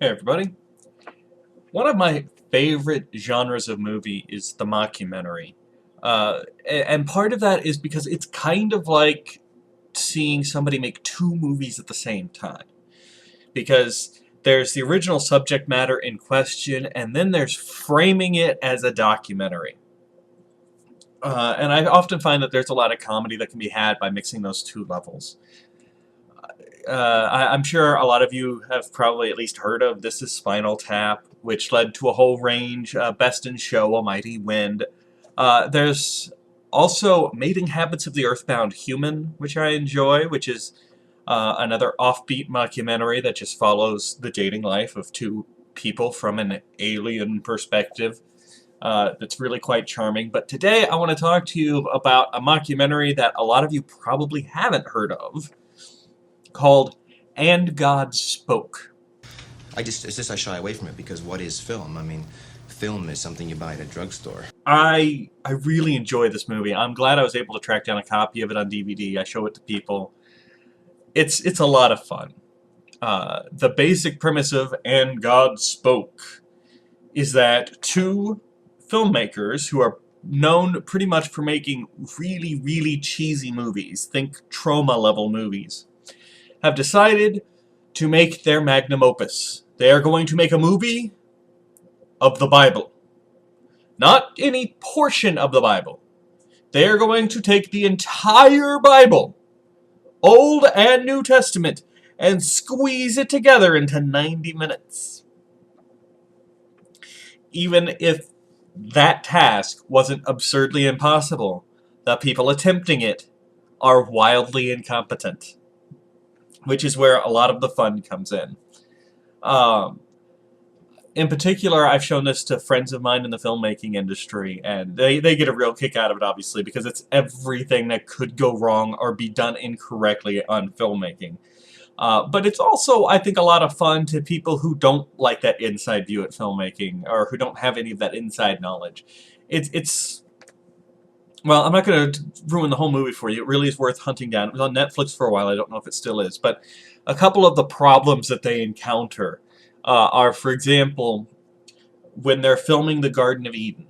Hey everybody. One of my favorite genres of movie is the mockumentary. And part of that is because it's kind of like seeing somebody make two movies at the same time. Because there's the original subject matter in question, and then there's framing it as a documentary. And I often find that there's a lot of comedy that can be had by mixing those two levels. I'm sure a lot of you have probably at least heard of This is Spinal Tap, which led to a whole range, Best in Show, A Mighty Wind. There's also Mating Habits of the Earthbound Human, which I enjoy, which is another offbeat mockumentary that just follows the dating life of two people from an alien perspective. That's really quite charming. But today I want to talk to you about a mockumentary that a lot of you probably haven't heard of, called And God Spoke. It's just I shy away from it because what is film? I mean, film is something you buy at a drugstore. I really enjoy this movie. I'm glad I was able to track down a copy of it on DVD. I show it to people. It's a lot of fun. The basic premise of And God Spoke is that two filmmakers who are known pretty much for making really, really cheesy movies, think trauma-level movies, have decided to make their magnum opus. They are going to make a movie of the Bible. Not any portion of the Bible. They are going to take the entire Bible, Old and New Testament, and squeeze it together into 90 minutes. Even if that task wasn't absurdly impossible, the people attempting it are wildly incompetent, which is where a lot of the fun comes in. In particular, I've shown this to friends of mine in the filmmaking industry, and they get a real kick out of it, obviously, because it's everything that could go wrong or be done incorrectly on filmmaking. But it's also, I think, a lot of fun to people who don't like that inside view at filmmaking, or who don't have any of that inside knowledge. It's well, I'm not going to ruin the whole movie for you. It really is worth hunting down. It was on Netflix for a while. I don't know if it still is. But a couple of the problems that they encounter are, for example, when they're filming the Garden of Eden.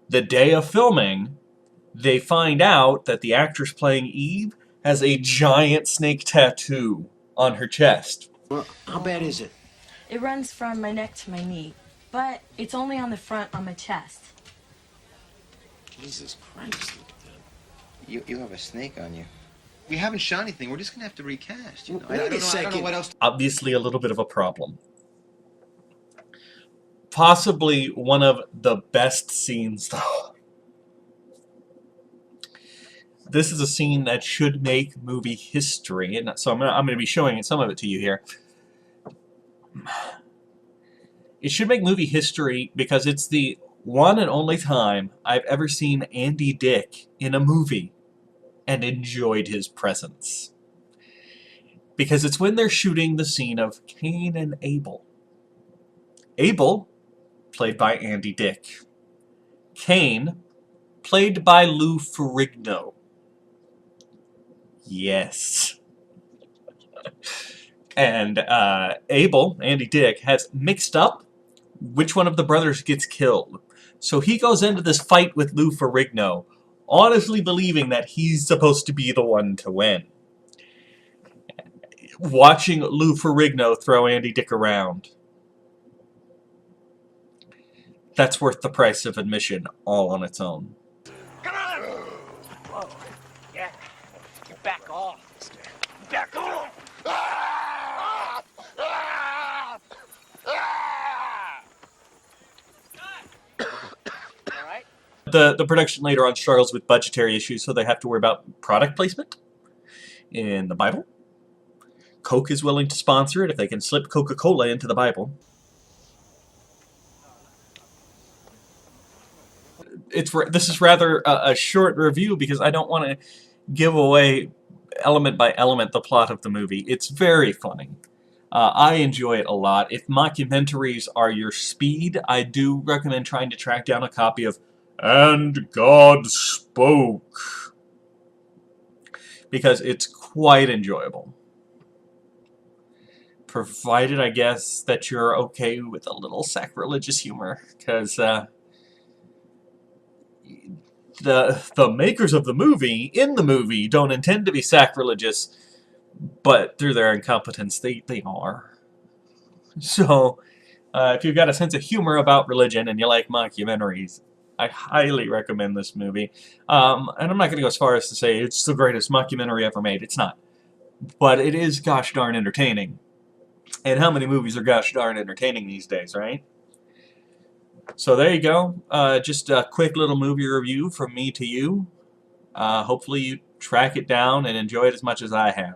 The day of filming, they find out that the actress playing Eve has a giant snake tattoo on her chest. Well, how bad is it? It runs from my neck to my knee, but it's only on the front on my chest. Jesus Christ, look at that. You have a snake on you. We haven't shot anything. We're just gonna have to recast. You know? Wait a I don't know second. what else. Obviously a little bit of a problem. Possibly one of the best scenes, though. This is a scene that should make movie history, and so I'm going to be showing some of it to you here. It should make movie history because it's the one and only time I've ever seen Andy Dick in a movie and enjoyed his presence. Because it's when they're shooting the scene of Cain and Abel. Abel, played by Andy Dick. Cain, played by Lou Ferrigno. Yes. And Abel, Andy Dick, has mixed up which one of the brothers gets killed. So he goes into this fight with Lou Ferrigno, honestly believing that he's supposed to be the one to win. Watching Lou Ferrigno throw Andy Dick around, that's worth the price of admission all on its own. Come on! Whoa. Yeah. You back off. Back off! Ah! Ah! Ah! All right? The production later on struggles with budgetary issues, so they have to worry about product placement in the Bible. Coke is willing to sponsor it if they can slip Coca-Cola into the Bible. This is rather a short review because I don't want to give away element by element the plot of the movie. It's very funny. I enjoy it a lot. If mockumentaries are your speed, I do recommend trying to track down a copy of And God Spoke, because it's quite enjoyable. provided, I guess, that you're okay with a little sacrilegious humor, because the makers of the movie, in the movie, don't intend to be sacrilegious, but through their incompetence, they are. So, if you've got a sense of humor about religion and you like mockumentaries, I highly recommend this movie. And I'm not going to go as far as to say it's the greatest mockumentary ever made. It's not. But it is gosh darn entertaining. And how many movies are gosh darn entertaining these days, right? So there you go. Just a quick little movie review from me to you. Hopefully you track it down and enjoy it as much as I have.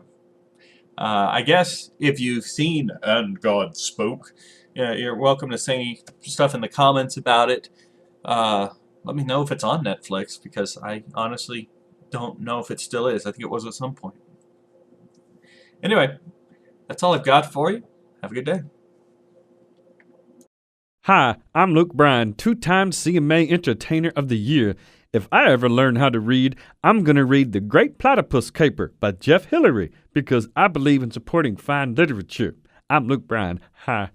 I guess if you've seen And God Spoke, you're welcome to say stuff in the comments about it. Let me know if it's on Netflix, because I honestly don't know if it still is. I think it was at some point. Anyway, that's all I've got for you. Have a good day. Hi, I'm Luke Bryan, 2-time CMA Entertainer of the Year. If I ever learn how to read, I'm going to read The Great Platypus Caper by Jeff Hillary, because I believe in supporting fine literature. I'm Luke Bryan. Hi.